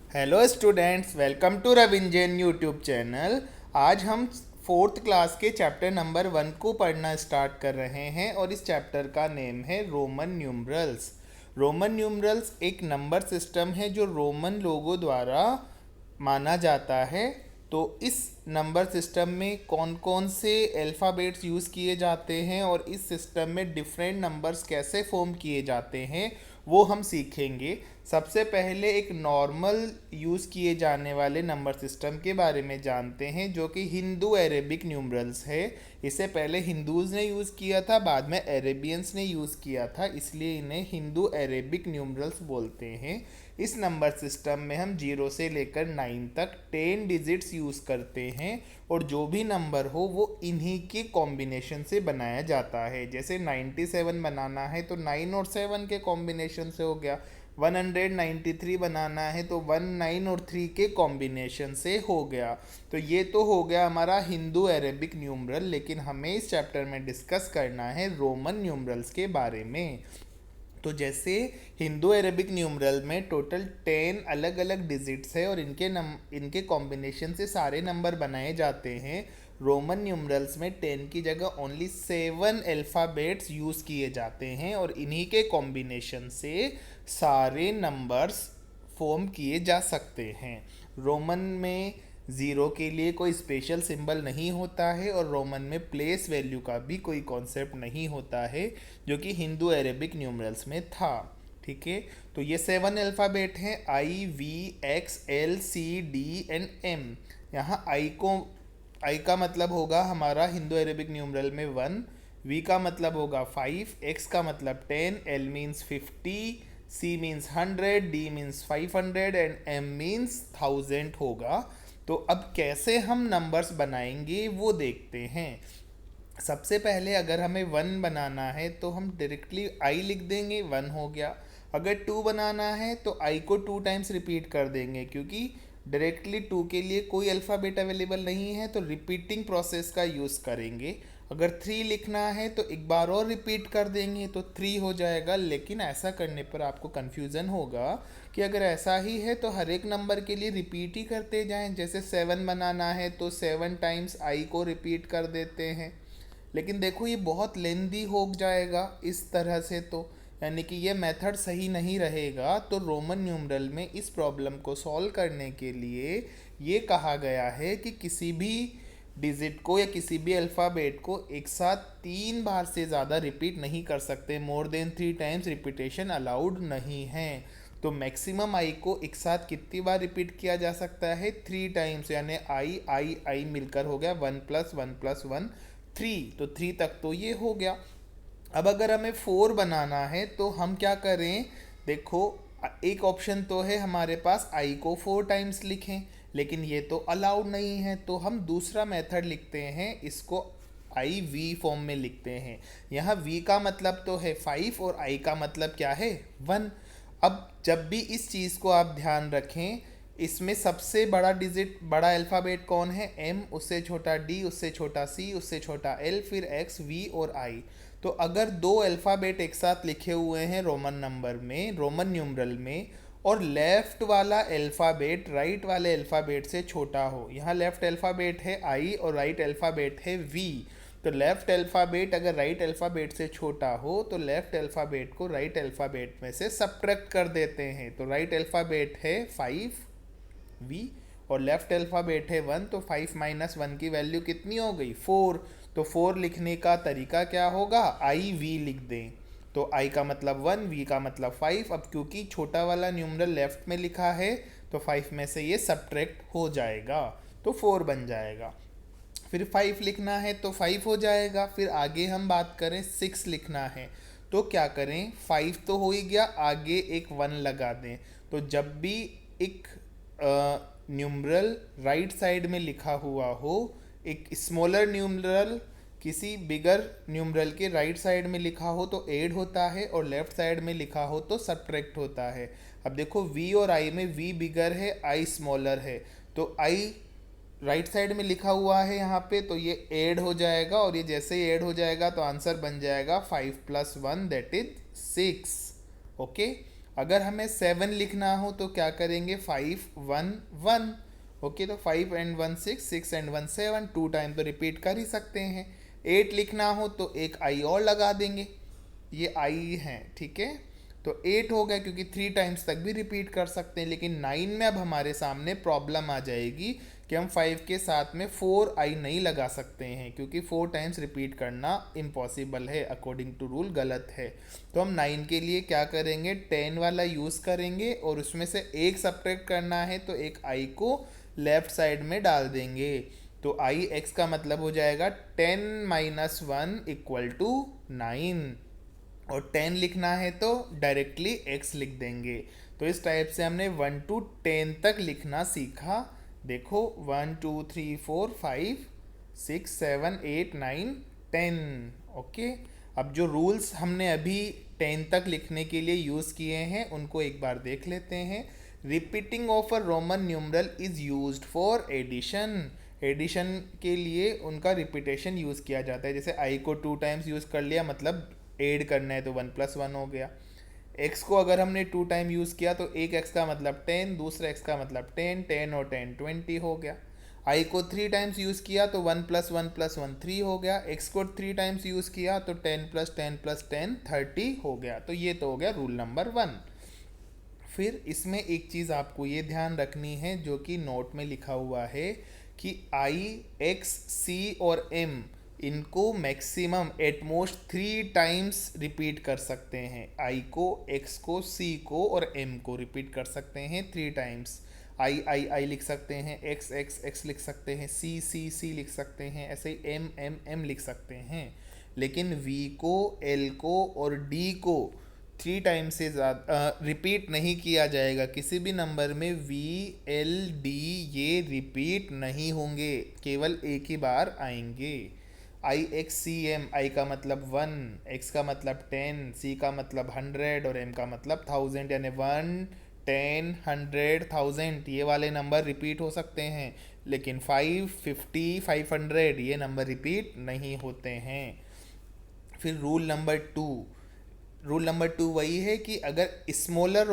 Hello students, welcome to Ravinjan YouTube channel. आज हम fourth class के चैप्टर नंबर 1 को पढ़ना स्टार्ट कर रहे हैं और इस चैप्टर का नेम है रोमन न्यूमरल्स। रोमन न्यूमरल्स एक नंबर सिस्टम है जो रोमन लोगों द्वारा माना जाता है। तो इस नंबर सिस्टम में कौन कौन से अल्फ़ाबेट्स यूज़ किए जाते हैं और इस सिस्टम में डिफरेंट नंबर्स कैसे फॉर्म किए जाते हैं वो हम सीखेंगे। सबसे पहले एक नॉर्मल यूज़ किए जाने वाले नंबर सिस्टम के बारे में जानते हैं जो कि हिंदू अरेबिक न्यूमरल्स है। इसे पहले हिंदूज़ ने यूज़ किया था, बाद में अरेबियंस ने यूज़ किया था, इसलिए इन्हें हिंदू अरेबिक न्यूमरल्स बोलते हैं। इस नंबर सिस्टम में हम 0 से लेकर 9 तक 10 डिजिट्स यूज़ करते हैं और जो भी नंबर हो वो इन्हीं के कॉम्बिनेशन से बनाया जाता है। जैसे 97 बनाना है तो 9 और 7 के कॉम्बिनेशन से हो गया। 193 बनाना है तो 1 9 और 3 के कॉम्बिनेशन से हो गया। तो ये तो हो गया हमारा हिंदू अरेबिक न्यूमरल, लेकिन हमें इस चैप्टर में डिस्कस करना है रोमन न्यूमरल्स के बारे में। तो जैसे हिंदू अरेबिक न्यूमरल में टोटल 10 अलग अलग डिजिट्स है और इनके कॉम्बिनेशन से सारे नंबर बनाए जाते हैं। रोमन न्यूमरल्स में 10 की जगह ओनली 7 अल्फ़ाबेट्स यूज़ किए जाते हैं और इन्हीं के कॉम्बिनेशन से सारे नंबर्स फॉर्म किए जा सकते हैं। रोमन में ज़ीरो के लिए कोई स्पेशल सिंबल नहीं होता है और रोमन में प्लेस वैल्यू का भी कोई कॉन्सेप्ट नहीं होता है, जो कि हिंदू अरेबिक न्यूमरल्स में था। ठीक है, तो ये 7 अल्फ़ाबेट हैं: I, V, X, L, C, D and M। यहाँ आई का मतलब होगा हमारा हिंदू अरेबिक न्यूमरल में 1, V का मतलब होगा 5, X का मतलब 10, L means 50, C means 100, D means 500 and M means 1000 होगा। तो अब कैसे हम नंबर्स बनाएंगे वो देखते हैं। सबसे पहले अगर हमें 1 बनाना है तो हम डायरेक्टली आई लिख देंगे, 1 हो गया। अगर 2 बनाना है तो आई को 2 टाइम्स रिपीट कर देंगे, क्योंकि डायरेक्टली 2 के लिए कोई अल्फ़ाबेट अवेलेबल नहीं है तो रिपीटिंग प्रोसेस का यूज़ करेंगे। अगर 3 लिखना है तो एक बार और रिपीट कर देंगे तो 3 हो जाएगा। लेकिन ऐसा करने पर आपको कन्फ्यूज़न होगा कि अगर ऐसा ही है तो हर एक नंबर के लिए रिपीट ही करते जाएं। जैसे 7 बनाना है तो 7 टाइम्स आई को रिपीट कर देते हैं, लेकिन देखो ये बहुत लेंदी हो जाएगा इस तरह से, तो यानी कि ये मेथड सही नहीं रहेगा। तो रोमन न्यूमरल में इस प्रॉब्लम को सॉल्व करने के लिए ये कहा गया है कि किसी भी डिजिट को या किसी भी अल्फ़ाबेट को एक साथ 3 बार से ज़्यादा रिपीट नहीं कर सकते। More than 3 times repetition allowed नहीं है। तो मैक्सिमम आई को एक साथ कितनी बार रिपीट किया जा सकता है? 3 टाइम्स, यानी आई मिलकर हो गया 1 + 1 + 1 3। तो 3 तक तो ये हो गया। अब अगर हमें 4 बनाना है तो हम क्या करें? देखो, एक ऑप्शन तो है हमारे पास आई को 4 टाइम्स लिखें, लेकिन ये तो अलाउड नहीं है। तो हम दूसरा मेथड लिखते हैं, इसको आई वी फॉर्म में लिखते हैं। यहाँ वी का मतलब तो है 5 और आई का मतलब क्या है? 1। अब जब भी इस चीज़ को आप ध्यान रखें, इसमें सबसे बड़ा डिजिट, बड़ा अल्फ़ाबेट कौन है? एम, उससे छोटा डी, उससे छोटा सी, उससे छोटा एल, फिर एक्स, वी और आई। तो अगर 2 अल्फ़ाबेट एक साथ लिखे हुए हैं रोमन नंबर में, रोमन न्यूमरल में, और लेफ्ट वाला अल्फ़ाबेट राइट वाले अल्फ़ाबेट से छोटा हो, यहाँ लेफ्ट अल्फ़ाबेट है आई और राइट अल्फ़ाबेट है वी, तो लेफ्ट अल्फ़ाबेट अगर राइट अल्फ़ाबेट से छोटा हो तो लेफ्ट अल्फ़ाबेट को राइट अल्फ़ाबेट में से सब्ट्रैक्ट कर देते हैं। तो राइट अल्फ़ाबेट है 5 वी और लेफ्ट अल्फ़ाबेट है 1, तो 5 - 1 की वैल्यू कितनी हो गई? 4। तो 4 लिखने का तरीका क्या होगा? आई वी लिख दें। तो आई का मतलब 1, वी का मतलब 5। अब क्योंकि छोटा वाला न्यूमरल लेफ्ट में लिखा है तो 5 में से ये सब्ट्रैक्ट हो जाएगा, तो 4 बन जाएगा। फिर 5 लिखना है तो 5 हो जाएगा। फिर आगे हम बात करें 6 लिखना है तो क्या करें? 5 तो हो ही गया, आगे एक 1 लगा दें। तो जब भी एक न्यूमरल राइट साइड में लिखा हुआ हो, एक स्मॉलर न्यूमरल किसी बिगर न्यूमरल के राइट साइड में लिखा हो तो ऐड होता है और लेफ्ट साइड में लिखा हो तो सब्ट्रैक्ट होता है। अब देखो वी और आई में वी बिगर है, आई स्मॉलर है, तो आई राइट साइड में लिखा हुआ है यहाँ पे, तो ये ऐड हो जाएगा और ये जैसे ही ऐड हो जाएगा तो आंसर बन जाएगा 5 + 1 दैट इज 6। ओके। अगर हमें 7 लिखना हो तो क्या करेंगे, 5 1 1। ओके, तो 5 एंड 1 6, 6 एंड 1 7, 2 टाइम तो रिपीट कर ही सकते हैं। 8 लिखना हो तो एक आई और लगा देंगे, ये आई है, ठीक है। तो 8 हो गया क्योंकि 3 टाइम्स तक भी रिपीट कर सकते हैं। लेकिन 9 में अब हमारे सामने प्रॉब्लम आ जाएगी कि हम 5 के साथ में 4 आई नहीं लगा सकते हैं, क्योंकि 4 टाइम्स रिपीट करना इम्पॉसिबल है, अकॉर्डिंग टू रूल गलत है। तो हम 9 के लिए क्या करेंगे, 10 वाला यूज़ करेंगे और उसमें से एक सब्ट्रैक्ट करना है, तो एक आई को लेफ्ट साइड में डाल देंगे। तो आई एक्स का मतलब हो जाएगा 10 माइनस 1 इक्वल टू 9, और 10 लिखना है तो डायरेक्टली x लिख देंगे। तो इस टाइप से हमने 1 to 10 तक लिखना सीखा। देखो 1 2 3 4 5 6 7 8 9 10। ओके, अब जो रूल्स हमने अभी 10 तक लिखने के लिए यूज़ किए हैं उनको एक बार देख लेते हैं। Repeating of a Roman numeral is used for addition. Addition के लिए उनका रिपीटेशन यूज़ किया जाता है। जैसे आई को 2 टाइम्स यूज़ कर लिया, मतलब ऐड करना है, तो 1 + 1 हो गया। एक्स को अगर हमने 2 टाइम यूज़ किया तो एक एक्स का मतलब 10, दूसरा एक्स का मतलब 10, 10 और 10 20 हो गया। आई को 3 टाइम्स यूज़ किया तो 1 + 1 + 1 3 हो गया। एक्स को 3 टाइम्स यूज़ किया तो 10 + 10 + 10 30 हो गया। तो ये तो हो गया रूल नंबर 1। फिर इसमें एक चीज़ आपको ये ध्यान रखनी है जो कि नोट में लिखा हुआ है कि आई एक्स सी और एम, इनको मैक्सिमम एटमोस्ट 3 टाइम्स रिपीट कर सकते हैं। आई को, एक्स को, सी को और एम को रिपीट कर सकते हैं 3 टाइम्स। आई आई आई लिख सकते हैं, एक्स एक्स एक्स लिख सकते हैं, सी सी सी लिख सकते हैं, ऐसे ही एम एम एम लिख सकते हैं। लेकिन वी को, एल को और डी को 3 टाइम से ज़्यादा रिपीट नहीं किया जाएगा। किसी भी नंबर में वी एल डी ये रिपीट नहीं होंगे, केवल एक ही बार आएंगे। आई एक्स सी एम, आई का मतलब 1, एक्स का मतलब 10, सी का मतलब 100 और एम का मतलब 1000, यानी 1 10 100 1000 ये वाले नंबर रिपीट हो सकते हैं। लेकिन 5 50 500 ये नंबर रिपीट नहीं होते हैं। फिर रूल नंबर 2 वही है कि अगर smaller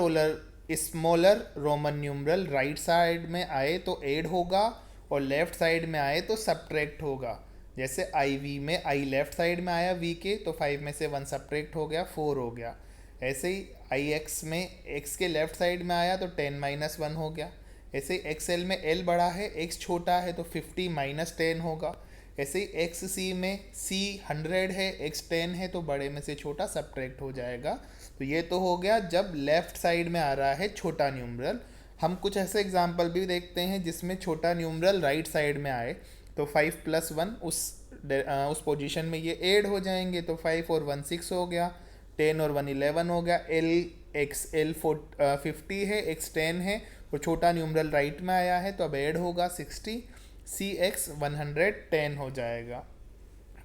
Roman numeral right side में आए तो ऐड होगा और लेफ्ट साइड में आए तो सब्ट्रैक्ट होगा। जैसे आई वी में आई लेफ्ट साइड में आया वी के, तो 5 में से 1 सब्ट्रैक्ट हो गया, 4 हो गया। ऐसे ही आई एक्स में एक्स के लेफ्ट साइड में आया तो 10 - 1 हो गया। ऐसे ही एक्स एल में एल बड़ा है, एक्स छोटा है, तो 50 - 10 होगा। ऐसे ही एक्स सी में सी 100 है, एक्स 10 है, तो बड़े में से छोटा सब्ट्रैक्ट हो जाएगा। तो ये तो हो गया जब लेफ्ट साइड में आ रहा है छोटा न्यूमरल। हम कुछ ऐसे एग्जाम्पल भी देखते हैं जिसमें छोटा न्यूमरल राइट साइड में आए, तो 5 + 1 उस पोजीशन में ये ऐड हो जाएंगे, तो 5 और 1 6 हो गया, 10 और 1 11 हो गया। एल एक्स एल 50 है, एक्स 10 है, और छोटा न्यूमरल राइट में आया है तो अब ऐड होगा 60, सी एक्स 110 हो जाएगा।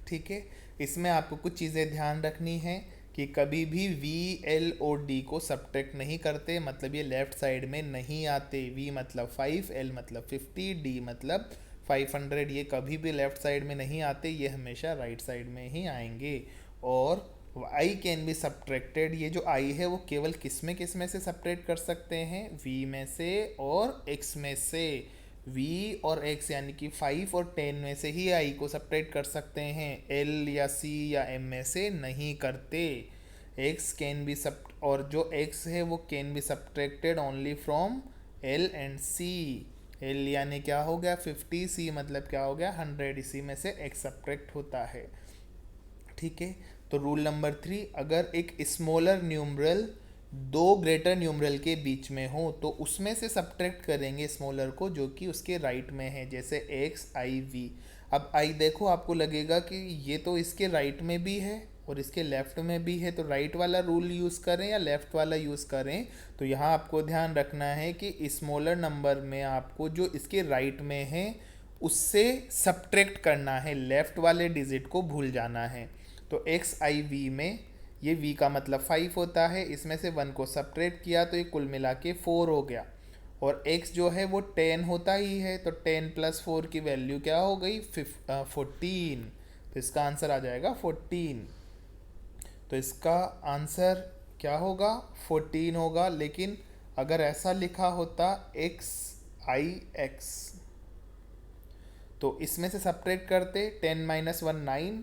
ठीक है, इसमें आपको कुछ चीज़ें ध्यान रखनी है कि कभी भी वी एल और डी को सब्ट्रैक्ट नहीं करते, मतलब ये लेफ्ट साइड में नहीं आते। वी मतलब 5, एल मतलब 50, डी मतलब 500, ये कभी भी लेफ्ट साइड में नहीं आते, ये हमेशा राइट साइड में ही आएंगे। और आई कैन बी सब्ट्रैक्टेड, ये जो आई है वो केवल किस में से सब्ट्रैक्ट कर सकते हैं, वी में से और एक्स में से। v और x यानी कि 5 और 10 में से ही i को सब्ट्रैक्ट कर सकते हैं, l या c या m में से नहीं करते। x कैन बी सब, और जो x है वो can be subtracted only from l and c। l यानी क्या हो गया 50, c मतलब क्या हो गया 100, इसी में से x सब्ट्रैक्ट होता है। ठीक है, तो रूल नंबर 3, अगर एक स्मॉलर न्यूमरल 2 ग्रेटर न्यूमरल के बीच में हो तो उसमें से सब्ट्रैक्ट करेंगे स्मॉलर को जो कि उसके राइट में है, जैसे एक्स आई वी। अब आई देखो, आपको लगेगा कि ये तो इसके राइट में भी है और इसके लेफ्ट में भी है, तो राइट वाला रूल यूज़ करें या लेफ्ट वाला यूज़ करें। तो यहाँ आपको ध्यान रखना है कि स्मॉलर नंबर में आपको जो इसके राइट में है उससे सब्ट्रैक्ट करना है, लेफ्ट वाले डिजिट को भूल जाना है। तो एक्स आई वी में ये v का मतलब 5 होता है, इसमें से 1 को सब्ट्रैक्ट किया तो ये कुल मिला के 4 हो गया। और x जो है वो 10 होता ही है, तो 10 + 4 की वैल्यू क्या हो गई 14। तो इसका आंसर आ जाएगा 14। तो इसका आंसर क्या होगा 14 होगा, लेकिन अगर ऐसा लिखा होता एक्स आई एक्स तो इसमें से सब्ट्रैक्ट करते 10 माइनस 1 9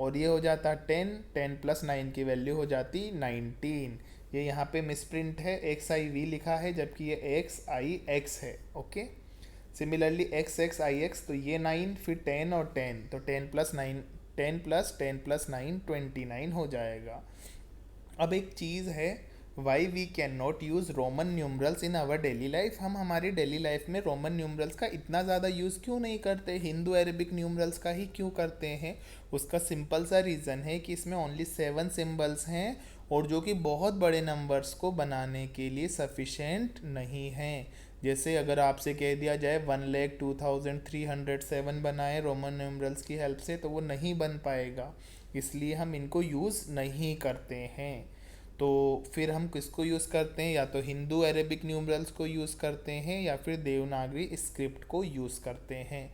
और ये हो जाता 10, 10 प्लस 9 की वैल्यू हो जाती 19। ये यहाँ पे मिसप्रिंट है, एक्स आई वी लिखा है जबकि ये एक्स आई एक्स है। ओके, सिमिलरली एक्स एक्स आई एक्स, तो ये 9 फिर 10 और 10, तो 10 प्लस 9, 10 प्लस 9 29 हो जाएगा। अब एक चीज़ है, why we can not use Roman numerals in our daily life. हम हमारी डेली लाइफ में रोमन न्यूमरल्स का इतना ज़्यादा यूज़ क्यों नहीं करते, हिंदू अरेबिक न्यूमरल्स का ही क्यों करते हैं? उसका सिंपल सा रीज़न है कि इसमें ओनली 7 सिम्बल्स हैं और जो कि बहुत बड़े नंबर्स को बनाने के लिए सफिशेंट नहीं हैं। जैसे अगर आपसे कह दिया जाए 1,02,307 बनाए रोमन न्यूमरल्स की हेल्प से, तो वो नहीं बन पाएगा, इसलिए हम इनको यूज़ नहीं करते हैं। तो फिर हम किसको यूज़ करते हैं? या तो हिंदू अरेबिक न्यूमरल्स को यूज़ करते हैं या फिर देवनागरी स्क्रिप्ट को यूज़ करते हैं।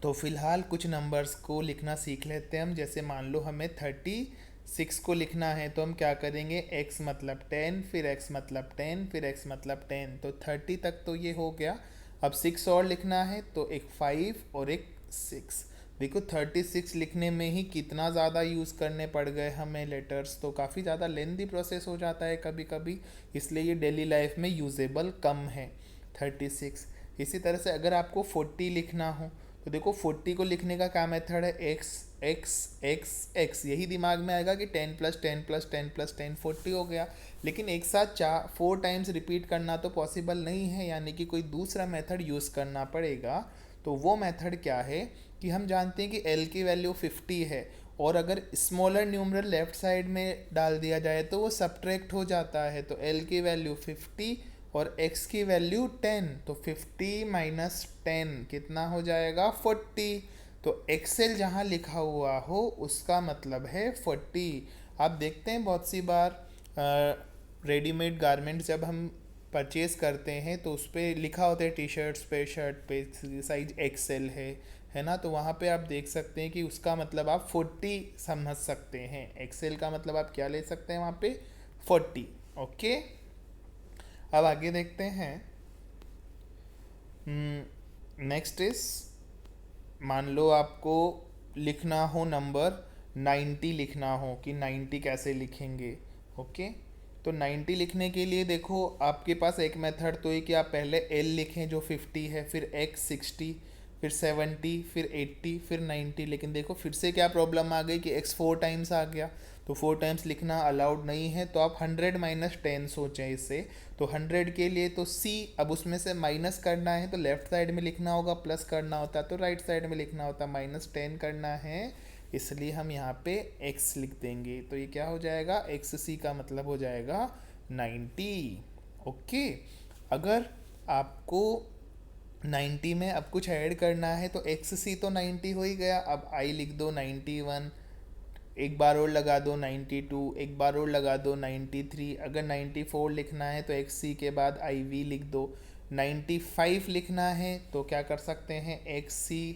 तो फिलहाल कुछ नंबर्स को लिखना सीख लेते हैं हम। जैसे मान लो हमें 36 को लिखना है, तो हम क्या करेंगे, x मतलब 10, फिर x मतलब 10, फिर x मतलब 10, तो 30 तक तो ये हो गया। अब 6 और लिखना है, तो एक 5 और एक 6। देखो 36 लिखने में ही कितना ज़्यादा यूज़ करने पड़ गए हमें लेटर्स, तो काफ़ी ज़्यादा लेंदी प्रोसेस हो जाता है कभी कभी, इसलिए ये डेली लाइफ में यूजेबल कम है 36। इसी तरह से अगर आपको 40 लिखना हो, तो देखो 40 को लिखने का क्या मेथड है, एक्स एक्स एक्स एक्स, यही दिमाग में आएगा कि 10 प्लस 10 प्लस 10 प्लस 10 40 हो गया। लेकिन एक साथ 4 टाइम्स रिपीट करना तो पॉसिबल नहीं है, यानी कि कोई दूसरा मेथड यूज़ करना पड़ेगा। तो वो मेथड क्या है कि हम जानते हैं कि L की वैल्यू 50 है, और अगर स्मॉलर न्यूमरल लेफ्ट साइड में डाल दिया जाए तो वो सब्ट्रैक्ट हो जाता है। तो L की वैल्यू 50 और x की वैल्यू 10, तो 50 माइनस 10 कितना हो जाएगा 40। तो एक्सेल जहाँ लिखा हुआ हो उसका मतलब है 40। आप देखते हैं बहुत सी बार रेडीमेड गारमेंट जब हम परचेज़ करते हैं तो उस पर लिखा होता है टी शर्ट्स पे, शर्ट पे साइज एक्सेल है ना, तो वहाँ पे आप देख सकते हैं कि उसका मतलब आप 40 समझ सकते हैं। एक्सेल का मतलब आप क्या ले सकते हैं वहाँ पे 40। ओके, अब आगे देखते हैं। नेक्स्ट इज, मान लो आपको लिखना हो नंबर 90 लिखना हो, कि 90 कैसे लिखेंगे। ओके, तो 90 लिखने के लिए देखो आपके पास एक मेथड तो है कि आप पहले L लिखें जो 50 है, फिर X 60, फिर 70, फिर 80, फिर 90। लेकिन देखो फिर से क्या प्रॉब्लम आ गई कि X 4 टाइम्स आ गया, तो 4 टाइम्स लिखना अलाउड नहीं है। तो आप 100 माइनस 10 सोचें इससे, तो 100 के लिए तो C, अब उसमें से माइनस करना है तो लेफ्ट साइड में लिखना होगा, प्लस करना होता तो राइट साइड में लिखना होता, माइनस 10 करना है, इसलिए हम यहाँ पे x लिख देंगे। तो ये क्या हो जाएगा, XC का मतलब हो जाएगा 90। ओके, अगर आपको 90 में अब कुछ ऐड करना है तो XC तो 90 हो ही गया, अब I लिख दो 91, एक बार और लगा दो 92, एक बार और लगा दो 93। अगर 94 लिखना है तो XC के बाद IV लिख दो। 95 लिखना है तो क्या कर सकते हैं, XC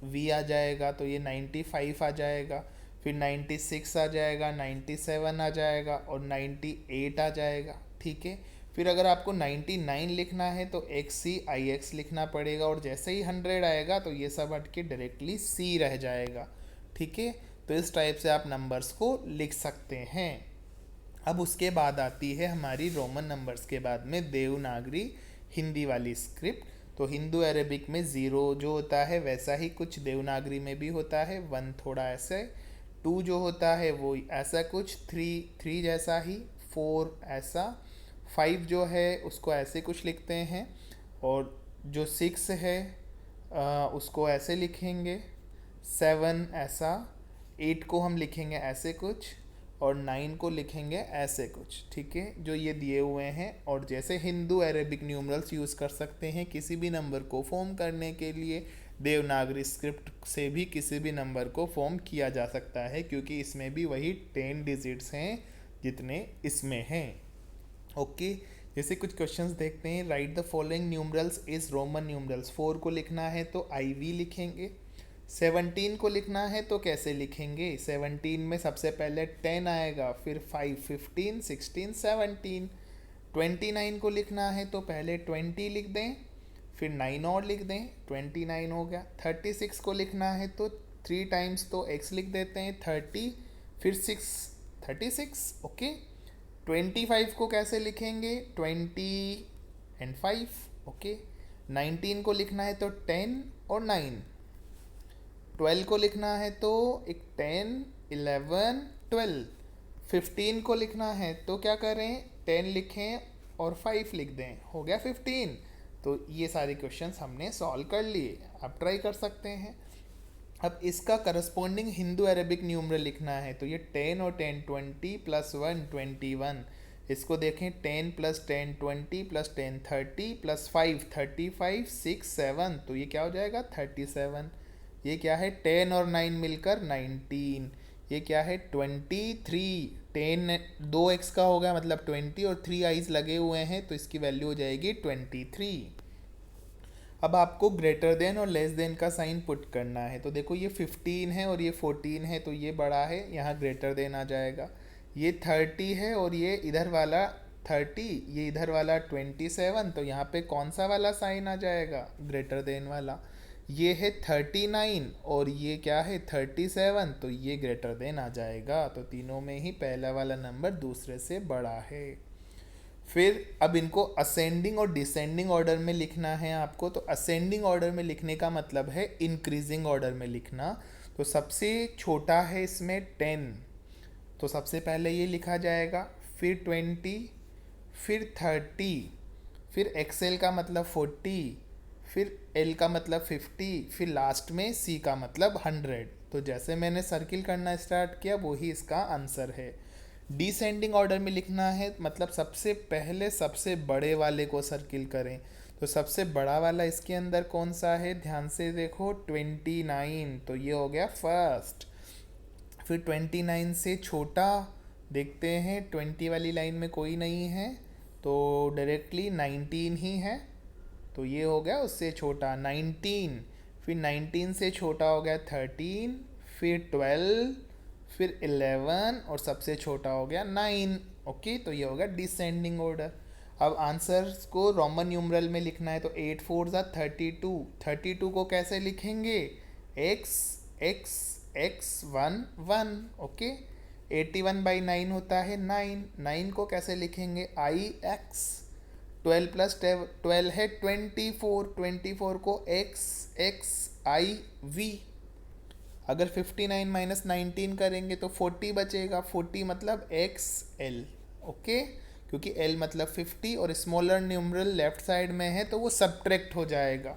V आ जाएगा, तो ये 95 आ जाएगा। फिर 96 आ जाएगा, 97 आ जाएगा और 98 आ जाएगा। ठीक है, फिर अगर आपको 99 लिखना है तो XC IX लिखना पड़ेगा, और जैसे ही 100 आएगा तो ये सब हट के डायरेक्टली C रह जाएगा। ठीक है, तो इस टाइप से आप नंबर्स को लिख सकते हैं। अब उसके बाद आती है हमारी रोमन नंबर्स के बाद में देवनागरी हिंदी वाली स्क्रिप्ट। तो हिंदू अरेबिक में 0 जो होता है वैसा ही कुछ देवनागरी में भी होता है, 1 थोड़ा ऐसे, 2 जो होता है वो ऐसा कुछ, 3 जैसा ही, 4 ऐसा, 5 जो है उसको ऐसे कुछ लिखते हैं, और जो 6 है उसको ऐसे लिखेंगे, 7 ऐसा, 8 को हम लिखेंगे ऐसे कुछ, और 9 को लिखेंगे ऐसे कुछ। ठीक है, जो ये दिए हुए हैं। और जैसे हिंदू अरेबिक न्यूमरल्स यूज़ कर सकते हैं किसी भी नंबर को फॉर्म करने के लिए, देवनागरी स्क्रिप्ट से भी किसी भी नंबर को फॉर्म किया जा सकता है, क्योंकि इसमें भी वही 10 डिजिट्स हैं जितने इसमें हैं। ओके, जैसे कुछ क्वेश्चंस देखते हैं। Right the following numerals is Roman numerals. 4 को लिखना है तो IV लिखेंगे, 17 को लिखना है तो कैसे लिखेंगे? 17 में सबसे पहले 10 आएगा, फिर 5 15 16 17। 29 को लिखना है तो पहले 20 लिख दें, फिर 9 और लिख दें, 29 हो गया। 36 को लिखना है तो 3 टाइम्स तो x लिख देते हैं, 30 फिर 6 36, ओके। 25 को कैसे लिखेंगे? 20 एंड 5, ओके। 19 को लिखना है तो 10 और 9। 12 को लिखना है तो एक 10 11 12। 15 को लिखना है तो क्या करें? 10 लिखें और 5 लिख दें, हो गया 15। तो ये सारे क्वेश्चंस हमने सॉल्व कर लिए, आप ट्राई कर सकते हैं। अब इसका करस्पॉन्डिंग हिंदू अरेबिक न्यूमरल लिखना है तो ये 10 और 10 20 प्लस 1 21। इसको देखें, 10 प्लस 10 20 प्लस 10 30 प्लस 5 35 6 7, तो ये क्या हो जाएगा? 37। ये क्या है? 10 और 9 मिलकर 19। ये क्या है? 23। 10 2x का हो गया मतलब 20 और 3 आइज लगे हुए हैं तो इसकी वैल्यू हो जाएगी 23। अब आपको ग्रेटर देन और लेस देन का साइन पुट करना है। तो देखो ये 15 है और ये 14 है तो ये बड़ा है, यहाँ ग्रेटर देन आ जाएगा। ये 30 है और ये इधर वाला 30, ये इधर वाला 27, तो यहाँ पे कौन सा वाला साइन आ जाएगा? ग्रेटर देन वाला। ये है 39 और ये क्या है? 37, तो ये ग्रेटर देन आ जाएगा। तो तीनों में ही पहला वाला नंबर दूसरे से बड़ा है। फिर अब इनको असेंडिंग और डिसेंडिंग ऑर्डर में लिखना है आपको। तो असेंडिंग ऑर्डर में लिखने का मतलब है इंक्रीजिंग ऑर्डर में लिखना। तो सबसे छोटा है इसमें 10, तो सबसे पहले ये लिखा जाएगा, फिर 20, फिर 30, फिर एक्सएल का मतलब 40, फिर एल का मतलब 50, फिर लास्ट में सी का मतलब 100। तो जैसे मैंने सर्किल करना स्टार्ट किया वही इसका आंसर है। डिसेंडिंग ऑर्डर में लिखना है मतलब सबसे पहले सबसे बड़े वाले को सर्किल करें। तो सबसे बड़ा वाला इसके अंदर कौन सा है? ध्यान से देखो, 29, तो ये हो गया फर्स्ट। फिर 29 से छोटा देखते हैं, 20 वाली लाइन में कोई नहीं है तो डायरेक्टली 19 ही है, तो ये हो गया उससे छोटा 19। फिर 19 से छोटा हो गया 13, फिर 12, फिर 11 और सबसे छोटा हो गया 9, ओके। तो ये हो गया डिसेंडिंग ऑर्डर। अब आंसर्स को रोमन न्यूमरल में लिखना है तो 8 4 ज़ा 32। 32 को कैसे लिखेंगे? x x x 1 1, okay. 81/9 होता है 9। 9 को कैसे लिखेंगे? i x। 12 प्लस 12 है 24। 24 को x x i v। अगर 59 माइनस 19 करेंगे तो 40 बचेगा। 40 मतलब एक्स एल, ओके, क्योंकि एल मतलब 50 और स्मॉलर न्यूमरल लेफ्ट साइड में है तो वो सब्ट्रैक्ट हो जाएगा।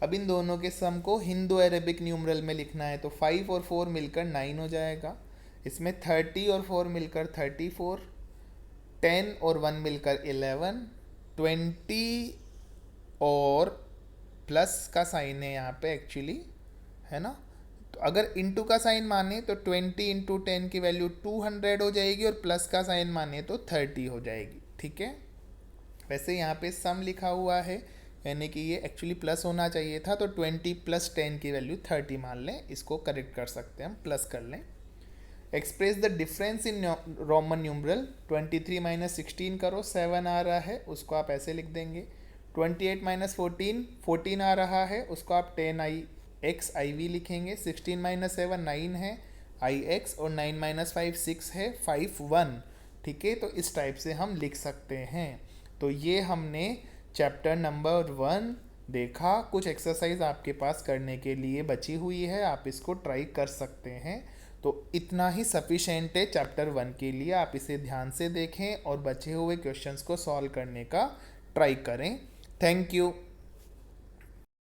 अब इन दोनों के सम को हिंदू अरेबिक न्यूमरल में लिखना है तो 5 और 4 मिलकर 9 हो जाएगा। इसमें 30 और 4 मिलकर 34, 10 और 1 मिलकर 11, 20 और प्लस का साइन है यहाँ पे एक्चुअली, है ना। तो अगर इंटू का साइन माने तो 20 इंटू 10 की वैल्यू 200 हो जाएगी और प्लस का साइन माने तो 30 हो जाएगी, ठीक है। वैसे यहाँ पे सम लिखा हुआ है, यानी कि ये एक्चुअली प्लस होना चाहिए था, तो 20 प्लस 10 की वैल्यू 30 मान लें, इसको करेक्ट कर सकते हैं हम, प्लस कर लें। Express the difference in Roman numeral. 23 minus 16 करो, 7 आ रहा है, उसको आप ऐसे लिख देंगे। 28 माइनस 14, 14 आ रहा है, उसको आप 10 आई एक्स आई वी लिखेंगे। 16 माइनस 7 9 है, आई एक्स, और 9 माइनस 5 6 है, 5 1, ठीक है। तो इस टाइप से हम लिख सकते हैं। तो ये हमने चैप्टर नंबर 1 देखा। कुछ एक्सरसाइज आपके पास करने के लिए बची हुई है, आप इसको ट्राई कर सकते हैं। तो इतना ही सफिशेंट है चैप्टर 1 के लिए। आप इसे ध्यान से देखें और बचे हुए क्वेश्चंस को सॉल्व करने का ट्राई करें। Thank you.